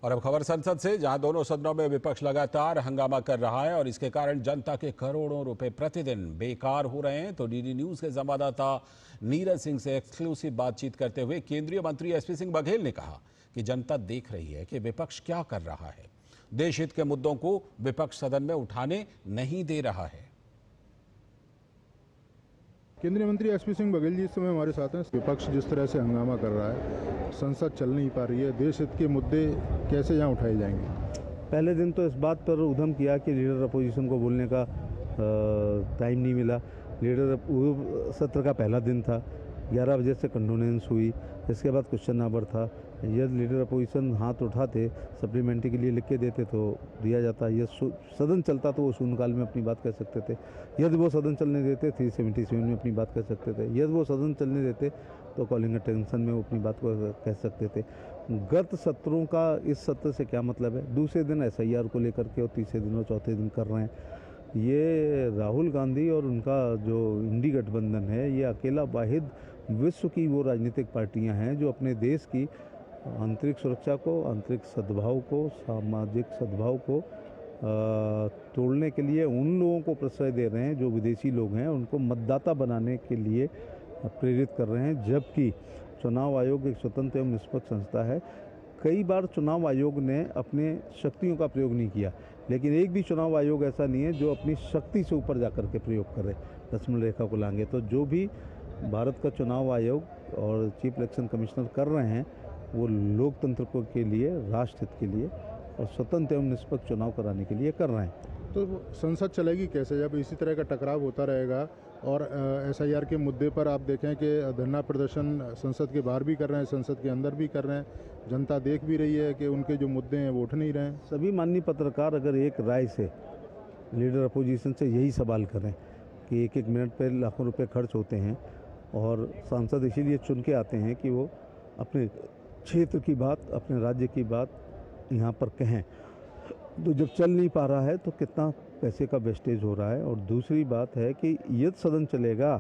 और अब खबर संसद से, जहां दोनों सदनों में विपक्ष लगातार हंगामा कर रहा है और इसके कारण जनता के करोड़ों रुपए प्रतिदिन बेकार हो रहे हैं। तो डीडी न्यूज के संवाददाता नीरज सिंह से एक्सक्लूसिव बातचीत करते हुए केंद्रीय मंत्री एसपी सिंह बघेल ने कहा कि जनता देख रही है कि विपक्ष क्या कर रहा है। देश हित के मुद्दों को विपक्ष सदन में उठाने नहीं दे रहा है। केंद्रीय मंत्री एसपी सिंह बघेल जी इस समय हमारे साथ हैं। विपक्ष जिस तरह से हंगामा कर रहा है, संसद चल नहीं पा रही है, देश हित के मुद्दे कैसे यहाँ उठाए जाएंगे? पहले दिन तो इस बात पर उधम किया कि लीडर अपोजिशन को बोलने का टाइम नहीं मिला। सत्र का पहला दिन था, 11 बजे से कंडोलेंस हुई, इसके बाद क्वेश्चन आवर था। यदि लीडर अपोजिशन हाथ उठाते, सप्लीमेंट्री के लिए लिख के देते तो दिया जाता। यदि सदन चलता तो वो शून्यकाल में अपनी बात कह सकते थे। यदि वो सदन चलने देते 377 में अपनी बात कह सकते थे। यदि वो सदन चलने देते तो कॉलिंग अटेंशन में वो अपनी बात को कह सकते थे। गत सत्रों का इस सत्र से क्या मतलब है? दूसरे दिन SIR को लेकर के और तीसरे दिन और चौथे दिन कर रहे हैं। ये राहुल गांधी और उनका जो इंडी गठबंधन है, ये अकेला वाहिद विश्व की वो राजनीतिक पार्टियां हैं जो अपने देश की आंतरिक सुरक्षा को, आंतरिक सद्भाव को, सामाजिक सद्भाव को तोड़ने के लिए उन लोगों को प्रश्रय दे रहे हैं जो विदेशी लोग हैं, उनको मतदाता बनाने के लिए प्रेरित कर रहे हैं। जबकि चुनाव आयोग एक स्वतंत्र एवं निष्पक्ष संस्था है। कई बार चुनाव आयोग ने अपने शक्तियों का प्रयोग नहीं किया, लेकिन एक भी चुनाव आयोग ऐसा नहीं है जो अपनी शक्ति से ऊपर जाकर के प्रयोग करे, लक्ष्मण रेखा को लांघे। तो जो भी भारत का चुनाव आयोग और चीफ इलेक्शन कमिश्नर कर रहे हैं वो लोकतंत्र को के लिए, राष्ट्र हित के लिए और स्वतंत्र एवं निष्पक्ष चुनाव कराने के लिए कर रहे हैं। तो संसद चलेगी कैसे जब इसी तरह का टकराव होता रहेगा? और SIR के मुद्दे पर आप देखें कि धरना प्रदर्शन संसद के बाहर भी कर रहे हैं, संसद के अंदर भी कर रहे हैं, जनता देख भी रही है कि उनके जो मुद्दे हैं वो उठ नहीं रहे हैं। सभी माननीय पत्रकार अगर एक राय से लीडर अपोजिशन से यही सवाल करें कि एक मिनट पर लाखों रुपए खर्च होते हैं और सांसद इसीलिए चुन के आते हैं कि वो अपने क्षेत्र की बात, अपने राज्य की बात यहाँ पर कहें, तो जब चल नहीं पा रहा है तो कितना पैसे का वेस्टेज हो रहा है। और दूसरी बात है कि यदि सदन चलेगा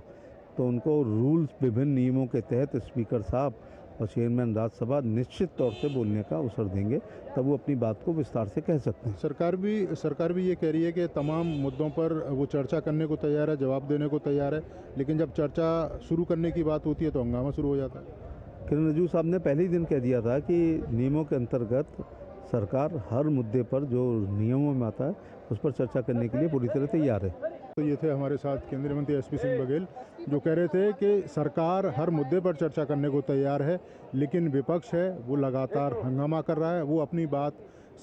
तो उनको रूल्स, विभिन्न नियमों के तहत स्पीकर साहब और चेयरमैन राज्यसभा निश्चित तौर से बोलने का अवसर देंगे, तब वो अपनी बात को विस्तार से कह सकते हैं। सरकार भी ये कह रही है कि तमाम मुद्दों पर वो चर्चा करने को तैयार है, जवाब देने को तैयार है, लेकिन जब चर्चा शुरू करने की बात होती है तो हंगामा शुरू हो जाता है। किरण रिजिजू साहब ने पहले ही दिन कह दिया था कि नियमों के अंतर्गत सरकार हर मुद्दे पर जो नियमों में आता है उस पर चर्चा करने के लिए पूरी तरह तैयार है। तो ये थे हमारे साथ केंद्रीय मंत्री एसपी सिंह बघेल, जो कह रहे थे कि सरकार हर मुद्दे पर चर्चा करने को तैयार है, लेकिन विपक्ष है वो लगातार हंगामा कर रहा है। वो अपनी बात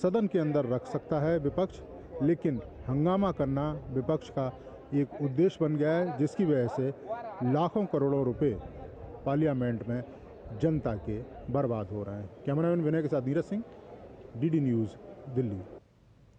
सदन के अंदर रख सकता है विपक्ष, लेकिन हंगामा करना विपक्ष का एक उद्देश्य बन गया है, जिसकी वजह से लाखों करोड़ों रुपए पार्लियामेंट में जनता के बर्बाद हो रहे हैं। कैमरामैन विनय के साथ नीरज सिंह, DD न्यूज़, दिल्ली।